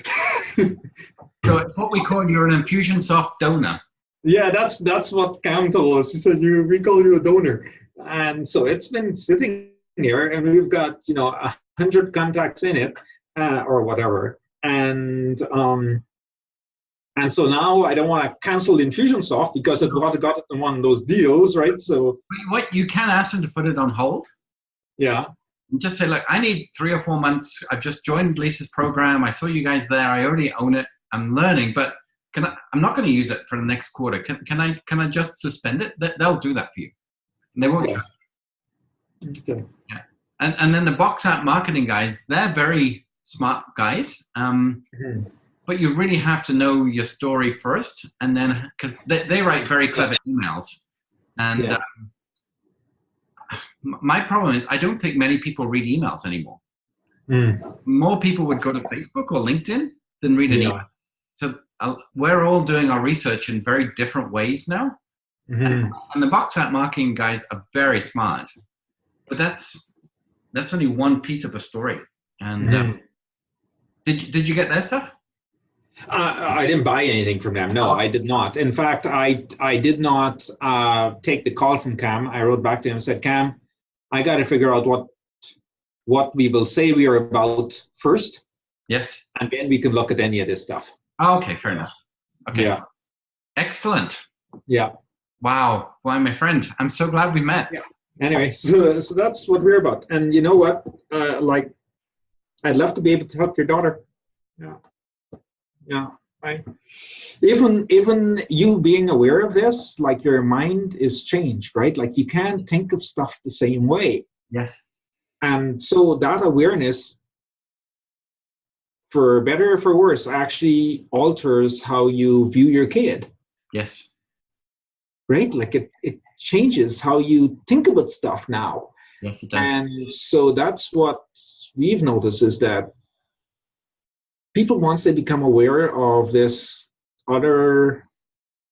So it's what we call, you're an Infusionsoft donor. Yeah, that's what Cam told us. He said, we call you a donor. And so it's been sitting here, and we've got, you know, 100 contacts in it, or whatever. And so now I don't want to cancel Infusionsoft because I've got it in one of those deals, right? So what you can ask them to put it on hold. Yeah. And just say, look, I need 3 or 4 months. I've just joined Lisa's program. I saw you guys there. I already own it. I'm learning, but I'm not going to use it for the next quarter. Can I just suspend it? They'll do that for you. And they won't. Okay. Yeah. And then the box app marketing guys, they're very smart guys. But you really have to know your story first, and then, because they write very clever emails. And my problem is I don't think many people read emails anymore. More people would go to Facebook or LinkedIn than read an email. So we're all doing our research in very different ways now. And the box app marketing guys are very smart. But that's only one piece of a story. And did you get their stuff? I didn't buy anything from them. No, Oh, I did not. In fact, I did not take the call from Cam. I wrote back to him and said, Cam, I got to figure out what we will say we are about first, yes. and then we can look at any of this stuff. Oh, okay, fair enough. Okay. Yeah. Excellent. Yeah. Wow. Why, my friend, I'm so glad we met. Yeah. Anyway, so that's what we're about. And you know what? Like, I'd love to be able to help your daughter. Yeah. Yeah. Right. Even you being aware of this, like your mind is changed, right? Like you can't think of stuff the same way. Yes. And so that awareness, for better or for worse, actually alters how you view your kid. Yes. Right? Like it changes how you think about stuff now. Yes, it does. And so that's what we've noticed, is that people, once they become aware of this other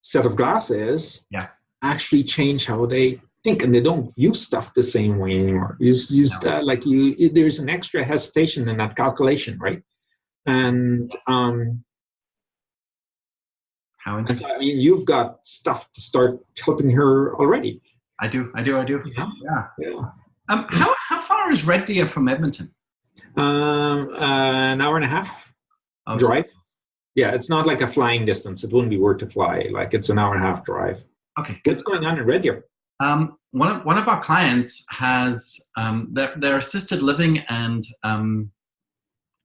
set of glasses, Yeah. actually change how they think, and they don't view stuff the same way anymore. No. Like there's an extra hesitation in that calculation, right? And How and interesting. so, I mean, you've got stuff to start helping her already. I do. Yeah. Yeah. Yeah. How far is Red Deer from Edmonton? An hour and a half Oh, drive. Yeah, it's not like a flying distance. It wouldn't be worth to fly. Like it's an hour and a half drive. okay. What's going on in Red Deer? One of our clients has their assisted living and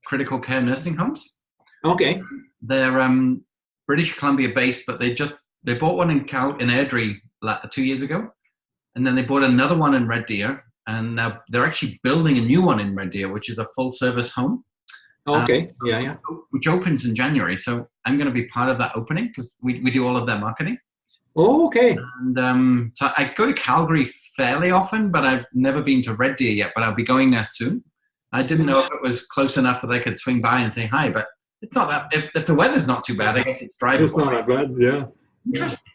critical care nursing homes. Okay. They're British Columbia based, but they bought one in Airdrie 2 years ago, and then they bought another one in Red Deer, and now they're actually building a new one in Red Deer, which is a full service home. Okay. Yeah. Which opens in January. So I'm going to be part of that opening because we do all of their marketing. Oh, okay. And so I go to Calgary fairly often, but I've never been to Red Deer yet, but I'll be going there soon. I didn't know if it was close enough that I could swing by and say hi, but it's not that, if the weather's not too bad, I guess it's drivable. It's not that bad. Yeah. Interesting.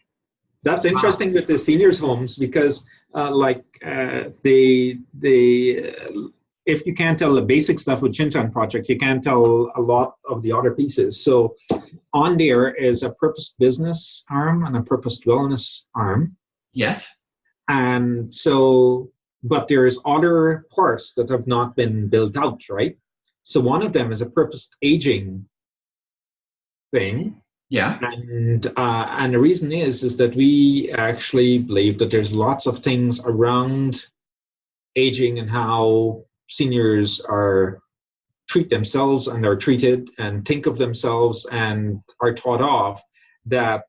That's interesting with the seniors' homes, because they if you can't tell the basic stuff with Chintan Project, you can't tell a lot of the other pieces. So on there is a purposed business arm and a purposed wellness arm. Yes. And so, but there's other parts that have not been built out, right? So one of them is a purposed aging thing. Yeah. And the reason is that we actually believe that there's lots of things around aging and how seniors treat themselves and are treated and think of themselves and are taught of, that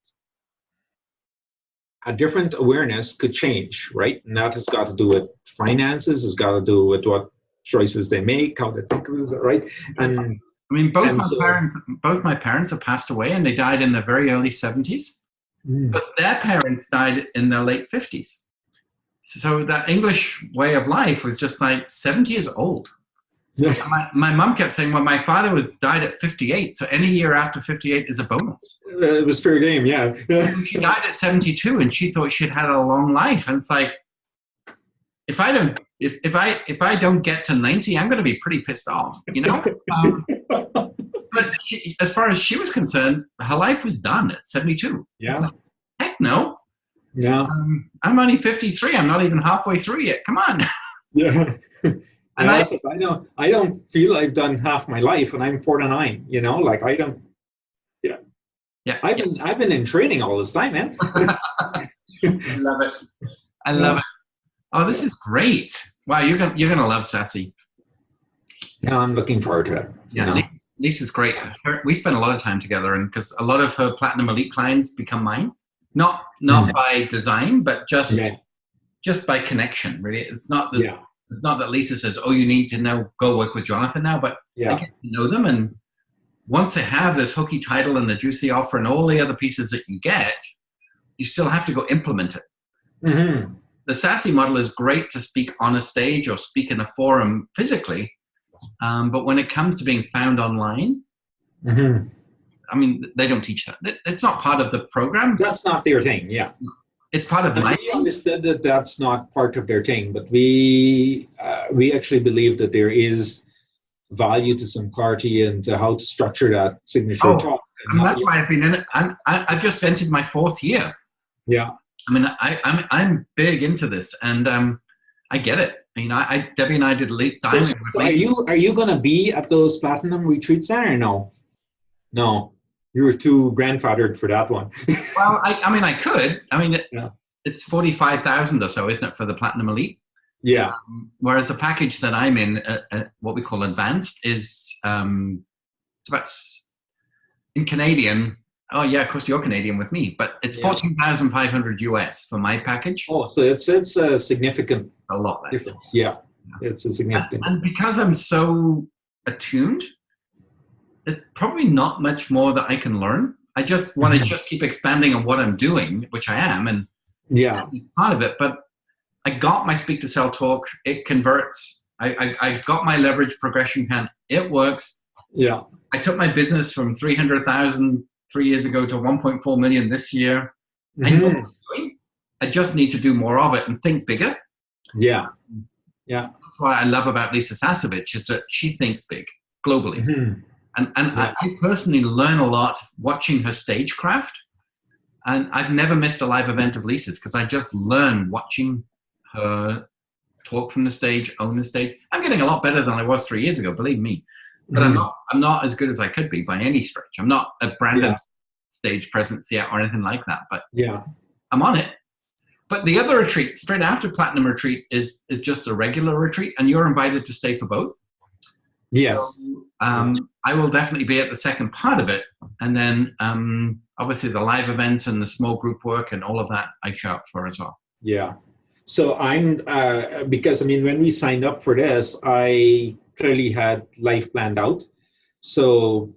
a different awareness could change, right? And that has got to do with finances, has got to do with what choices they make, how they think of it, right? And I mean, both my parents have passed away, and they died in their very early 70s. But their parents died in their late 50s. So that English way of life was just like 70 years old. My mom kept saying, well, my father died at 58, so any year after 58 is a bonus. It was fair game, yeah. She died at 72, and she thought she'd had a long life. And it's like, if I don't get to 90, I'm going to be pretty pissed off, you know. But as far as she was concerned, her life was done at 72. Yeah. Like, heck no. Yeah. I'm only 53. I'm not even halfway through yet. Come on. Yeah. And I don't feel I've done half my life, and I'm 49. You know, like I don't. Yeah. Yeah. I've been in training all this time, man. I love it. I love it. Oh, this is great. Wow, you're gonna love Sassy. Yeah, I'm looking forward to it. Yeah, Lisa's great. We spend a lot of time together, and because a lot of her Platinum Elite clients become mine, not by design, but just by connection. Really, it's not that Lisa says, "Oh, you need to go work with Jonathan now," but I get to know them, and once they have this hooky title and the juicy offer and all the other pieces that you get, you still have to go implement it. Mm-hmm. The Sassy model is great to speak on a stage or speak in a forum physically, but when it comes to being found online, I mean, they don't teach that. It's not part of the program. That's not their thing, yeah. It's part of my thing. We understood that that's not part of their thing, but we actually believe that there is value to some clarity and to how to structure that signature talk. and that's why I've been in it. I've just entered my 4th year. Yeah. I mean, I'm big into this, and I get it. You know, Debbie and I did diamond. So are you going to be at those platinum retreats there or no? No, you were too grandfathered for that one. Well, I mean, I could. I mean, Yeah. it's 45,000 or so, isn't it, for the Platinum Elite? Yeah. Whereas the package that I'm in, what we call advanced, is it's about in Canadian. Oh yeah, of course you're Canadian with me, but it's 14,500 US for my package. Oh, so it's a significant a lot less. difference. Yeah, it's a significant. And because I'm so attuned, there's probably not much more that I can learn. I just want to just keep expanding on what I'm doing, which I am, and part of it. But I got my speak to sell talk. It converts. I got my leverage progression plan. It works. Yeah. I took my business from 300,000 3 years ago to 1.4 million this year. I know what I'm doing. I just need to do more of it and think bigger. Yeah. Yeah. That's what I love about Lisa Sasevich, is that she thinks big globally. And I personally learn a lot watching her stagecraft. And I've never missed a live event of Lisa's because I just learn watching her talk from the stage, own the stage. I'm getting a lot better than I was 3 years ago, believe me. But I'm not as good as I could be by any stretch. I'm not a branded stage presence yet or anything like that. But I'm on it. But the other retreat, straight after Platinum Retreat, is just a regular retreat, and you're invited to stay for both. Yes. So, I will definitely be at the second part of it. And then obviously the live events and the small group work and all of that I show up for as well. Yeah. So I'm, because I mean, when we signed up for this, I clearly had life planned out. So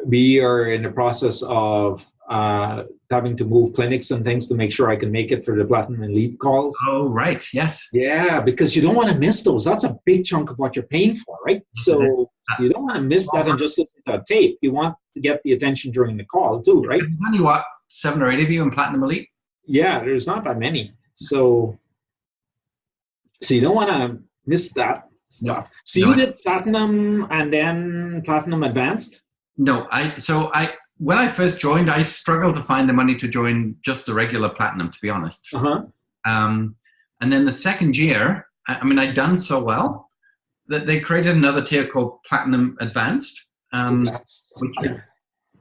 we are in the process of having to move clinics and things to make sure I can make it for the Platinum Elite calls. Oh, right. Yes. Yeah, because you don't want to miss those. That's a big chunk of what you're paying for, right? So you don't want to miss that and just listen to a tape. You want to get the attention during the call too, right? There's only, what, 7 or 8 of you in Platinum Elite? Yeah, there's not that many. So you don't want to miss that stuff. So you did Platinum and then Platinum Advanced? No, when I first joined, I struggled to find the money to join just the regular Platinum, to be honest. And then the second year, I mean, I'd done so well that they created another tier called Platinum Advanced,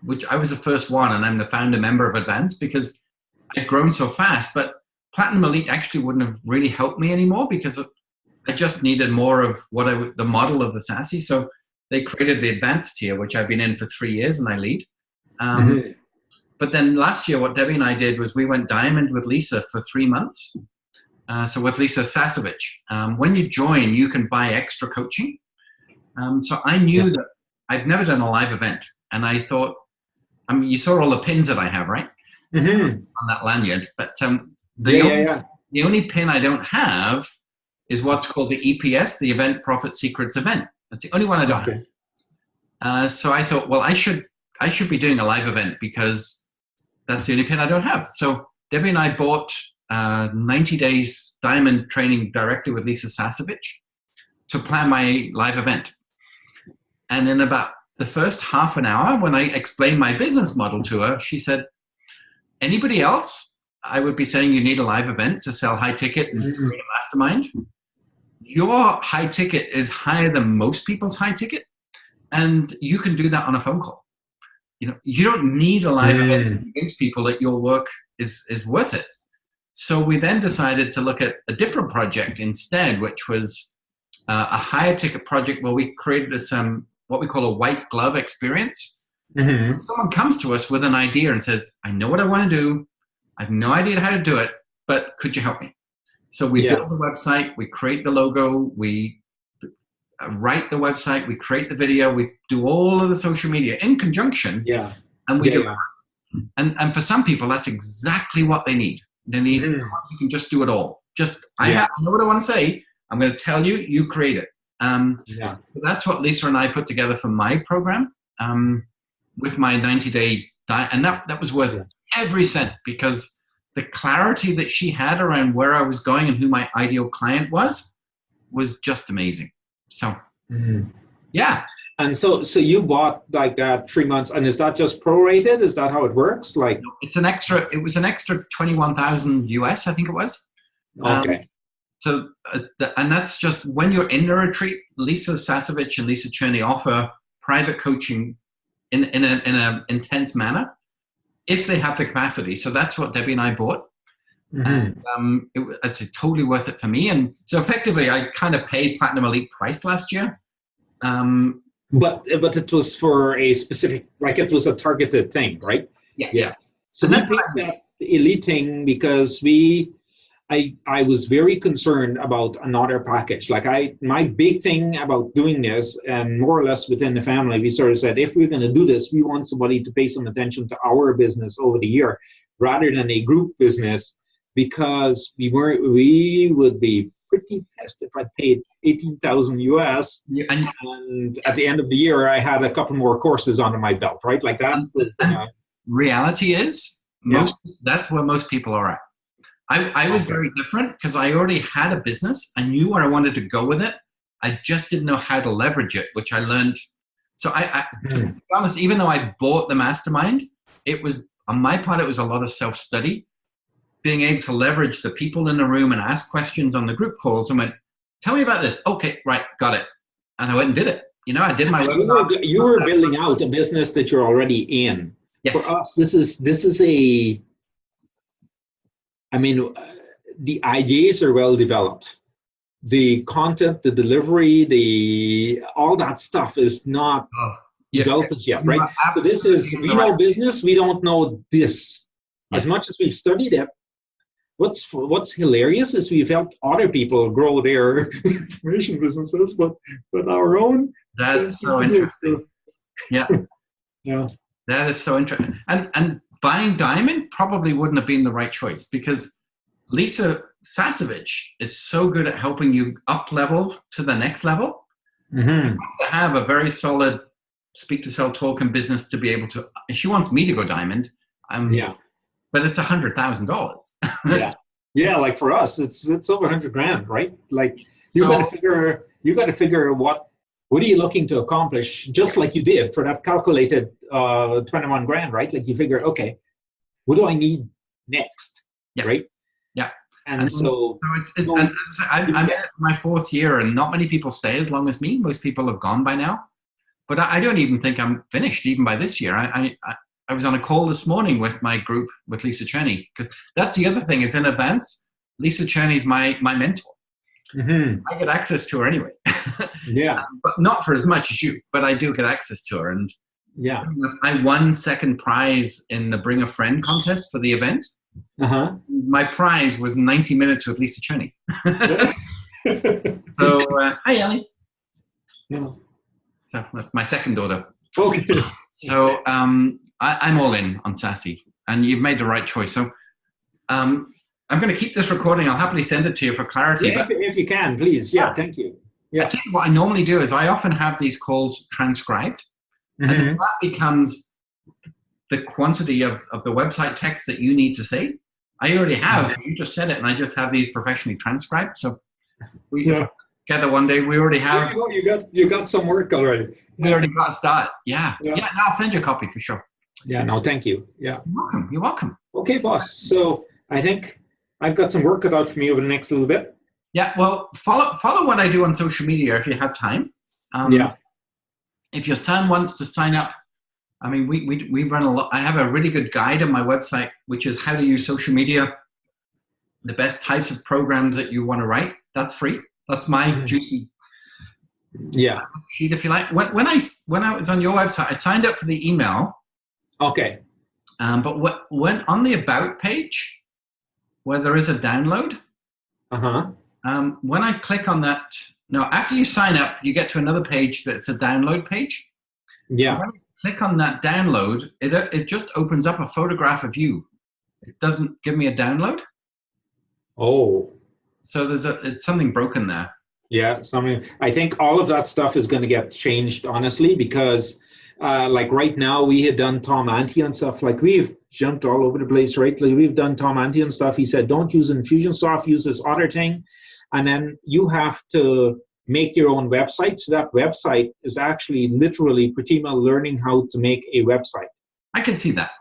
which I was the first one, and I'm the founder member of Advanced because I'd grown so fast. But Platinum Elite actually wouldn't have really helped me anymore because I just needed more of the model of the SASE. So they created the Advanced tier, which I've been in for 3 years and I lead. But then last year, what Debbie and I did was we went diamond with Lisa for 3 months. So with Lisa Sasevich, when you join, you can buy extra coaching. So I knew that I've never done a live event. And I thought, I mean, you saw all the pins that I have, right? On that lanyard. But the only pin I don't have is what's called the EPS, the Event Profit Secrets event. That's the only one I don't have. So I thought, well, I should be doing a live event because that's the only pin I don't have. So Debbie and I bought 90 days diamond training directly with Lisa Sasevich to plan my live event. And in about the first half an hour, when I explained my business model to her, she said, anybody else, I would be saying you need a live event to sell high ticket and create a mastermind. Your high ticket is higher than most people's high ticket. And you can do that on a phone call. You know, you don't need a live event to convince people that your work is worth it. So we then decided to look at a different project instead, which was a higher ticket project where we created this, what we call a white glove experience. Someone comes to us with an idea and says, I know what I want to do. I have no idea how to do it, but could you help me? So we build the website, we create the logo, we write the website, we create the video, we do all of the social media in conjunction, and we do it. And for some people, that's exactly what they need. They need someone who can just do it all. I know what I want to say. I'm going to tell you, you create it. So that's what Lisa and I put together for my program with my 90-day diet. And that was worth every cent because the clarity that she had around where I was going and who my ideal client was just amazing. So, And so you bought like that 3 months, and is that just prorated? Is that how it works? Like, It's an extra. It was an extra 21,000 US, I think it was. okay. And that's just when you're in the retreat. Lisa Sasevich and Lisa Cherney offer private coaching in an intense manner if they have the capacity. So that's what Debbie and I bought. Mm-hmm. And it's totally worth it for me. And so effectively, I kind of paid Platinum Elite price last year. But it was for a specific, like it was a targeted thing, right? Yeah. So we paid that elite thing because I was very concerned about another package. Like my big thing about doing this, and more or less within the family, we sort of said, if we're going to do this, we want somebody to pay some attention to our business over the year rather than a group business, because we would be pretty pissed if I paid 18,000 US and at the end of the year I had a couple more courses under my belt, right? Like that was reality is that's where most people are at. I was very different because I already had a business. I knew where I wanted to go with it. I just didn't know how to leverage it, which I learned. So to be honest, even though I bought the mastermind, it was, on my part, it was a lot of self-study, being able to leverage the people in the room and ask questions on the group calls and went, tell me about this. Okay, right, got it. And I went and did it. I did my You were building out a business that you're already in. Yes. For us, this is a, I mean, the ideas are well developed. The content, the delivery, all that stuff is not developed yet, right? So this is, we know business, we don't know this. As much as we've studied it, what's hilarious is we've helped other people grow their information businesses, but our own. That's so interesting. Yeah. Yeah. That is so interesting. And buying Diamond probably wouldn't have been the right choice because Lisa Sasevich is so good at helping you up level to the next level. Mm-hmm. You have to have a very solid speak to sell talk and business to be able to, if she wants me to go Diamond, but it's $100,000. Yeah. Like for us, it's over $100,000, right? Like you got to figure what are you looking to accomplish? Just like you did for that calculated 21 grand, right? Like you figure, okay, what do I need next, right? Yeah. And so I'm in my 4th year, and not many people stay as long as me. Most people have gone by now, but I don't even think I'm finished even by this year. I was on a call this morning with my group with Lisa Cherney, because that's the other thing is in advance, Lisa Cherney's my mentor. Mm-hmm. I get access to her anyway. Yeah. But not for as much as you, but I do get access to her. And I won 2nd prize in the Bring a Friend contest for the event. Uh-huh. My prize was 90 minutes with Lisa Cherney. So, hi, Ellie. No. So that's my 2nd daughter. Okay. So I'm all in on Sassy, and you've made the right choice. So I'm going to keep this recording. I'll happily send it to you for clarity. Yeah, if you can, please. Yeah, thank you. Yeah. I tell you what I normally do is I often have these calls transcribed, mm-hmm. and that becomes the quantity of the website text that you need to say. I already have. You just said it, and I just have these professionally transcribed. So we together one day. We already have. You got some work already. We already got a start. Yeah. No, I'll send you a copy for sure. Yeah. No, thank you. Yeah. You're welcome. Okay, boss. So I think I've got some work cut out for me over the next little bit. Yeah. Well, follow what I do on social media if you have time. If your son wants to sign up. I mean, we run a lot. I have a really good guide on my website, which is how to use social media, the best types of programs that you want to write. That's free. That's my juicy sheet, if you like. When I was on your website, I signed up for the email. Okay. But when on the About page, where there is a download, when I click on that, after you sign up, you get to another page that's a download page. Yeah. When I click on that download, it just opens up a photograph of you. It doesn't give me a download. Oh. So it's something broken there. Yeah, I think all of that stuff is going to get changed, honestly, because like right now we had done Tom Ante and stuff. Like we've jumped all over the place, right? Like we've done Tom Ante and stuff. He said, don't use Infusionsoft, use this other thing. And then you have to make your own website. So that website is actually literally Pratima learning how to make a website. I can see that.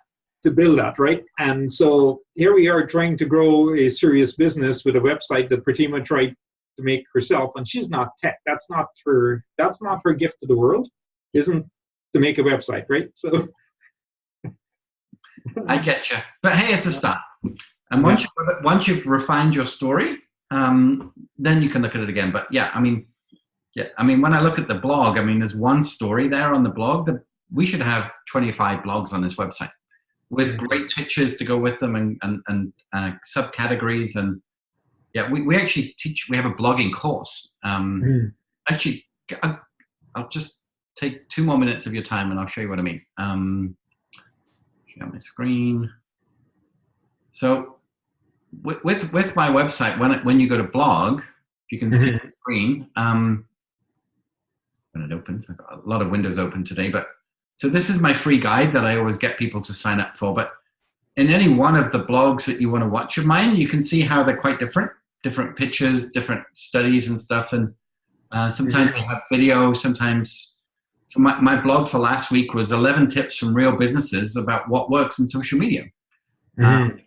To build that, right? And so here we are trying to grow a serious business with a website that Pratima tried to make herself, and she's not tech. That's not her gift to the world, isn't to make a website, right? So I get you. But hey, it's a start. And once you've refined your story, then you can look at it again. But yeah, I mean, when I look at the blog, I mean, there's one story there on the blog that we should have 25 blogs on this website with great pictures to go with them and subcategories. And yeah, we actually we have a blogging course. Actually, I'll just take 2 more minutes of your time and I'll show you what I mean. Share my screen. So with my website, when you go to blog, you can see the screen. When it opens, I've got a lot of windows open today, but so this is my free guide that I always get people to sign up for. But in any one of the blogs that you want to watch of mine, you can see how they're quite different pictures, different studies and stuff. And sometimes they have video, sometimes. So my blog for last week was 11 tips from real businesses about what works in social media. And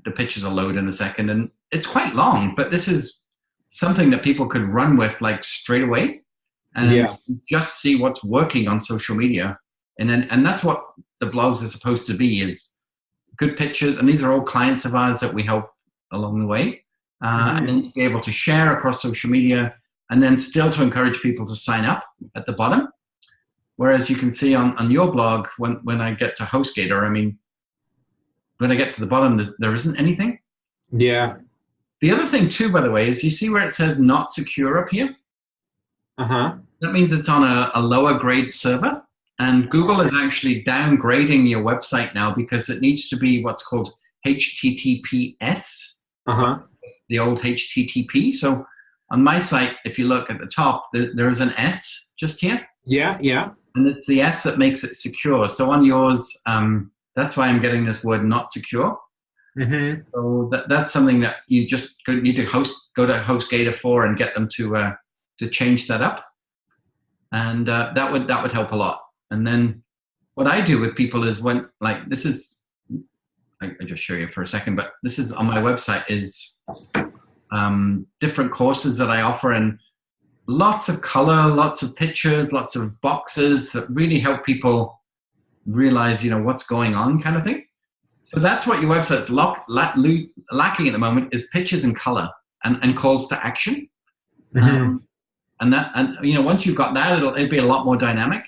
the pictures will load in a second, and it's quite long, but this is something that people could run with like straight away and just see what's working on social media. And that's what the blogs are supposed to be, is good pictures. And these are all clients of ours that we help along the way. And then to be able to share across social media, and then still to encourage people to sign up at the bottom. Whereas you can see on your blog, when I get to HostGator, I mean, when I get to the bottom, there isn't anything. Yeah. The other thing too, by the way, is you see where it says not secure up here? That means it's on a lower grade server. And Google is actually downgrading your website now because it needs to be what's called HTTPS, the old HTTP. So on my site, if you look at the top, there is an S just here. Yeah. And it's the S that makes it secure. So on yours, that's why I'm getting this word not secure. So that's something that you just need to go to HostGator for and get them to change that up. And that would help a lot. And then what I do with people is when, like, this is, I just show you for a second, but this is on my website is different courses that I offer, and lots of color, lots of pictures, lots of boxes that really help people realize, what's going on, kind of thing. So that's what your website's lacking at the moment, is pictures and color and calls to action. And once you've got that, it'll be a lot more dynamic.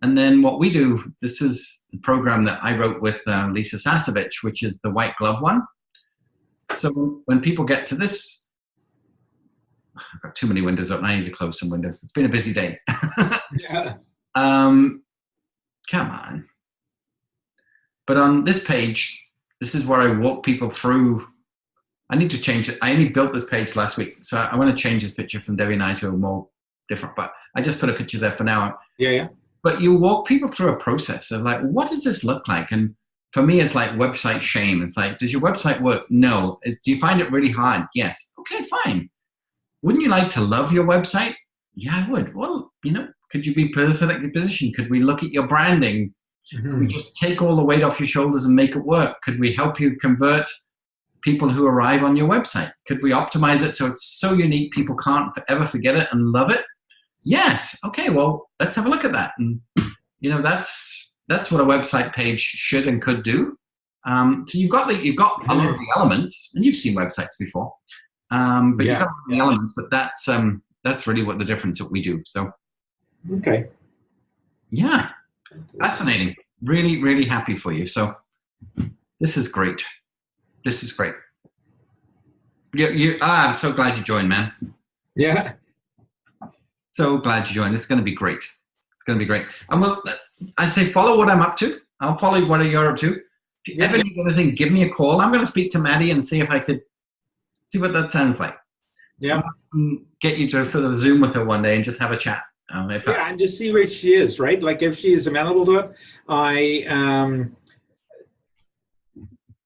And then what we do, this is the program that I wrote with Lisa Sasevich, which is the white glove one. So when people get to this, I've got too many windows open. I need to close some windows. It's been a busy day. Come on. But on this page, this is where I walk people through. I need to change it. I only built this page last week, so I want to change this picture from Debbie and I to a more different, but I just put a picture there for now. Yeah. But you walk people through a process of like, what does this look like? And for me, it's like website shame. It's like, does your website work? No. Do you find it really hard? Yes. Okay, fine. Wouldn't you like to love your website? Yeah, I would. Well, could you be perfectly positioned? Could we look at your branding? Could we just take all the weight off your shoulders and make it work? Could we help you convert people who arrive on your website? Could we optimize it so it's so unique people can't ever forget it and love it? Yes. Okay, well, let's have a look at that. And, that's what a website page should and could do. So you've got a lot of the elements, and you've seen websites before, but you've got the elements, but that's really what the difference that we do. So, okay. Yeah. Fascinating. Really, really happy for you. So this is great. I'm so glad you joined, man. Yeah. So glad you joined. It's going to be great. And I say follow what I'm up to. I'll follow what you're up to. If you ever need anything, give me a call. I'm going to speak to Maddie and see if I could see what that sounds like. Yeah. Get you to sort of Zoom with her one day and just have a chat. And just see where she is, right? Like if she is amenable to it,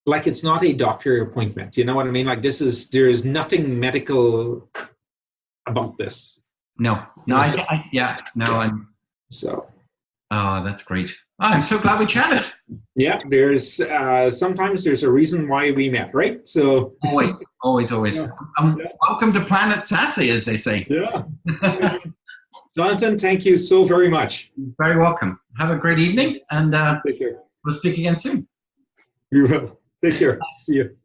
like it's not a doctor appointment. You know what I mean? Like there is nothing medical about this. No, I'm. So. Oh, that's great. Oh, I'm so glad we chatted. Yeah, there's sometimes there's a reason why we met, right? So always. Yeah. Welcome to Planet Sassy, as they say. Yeah. Jonathan, thank you so very much. Very welcome. Have a great evening, and Take care. we'll speak again soon. You will. Take care. See you.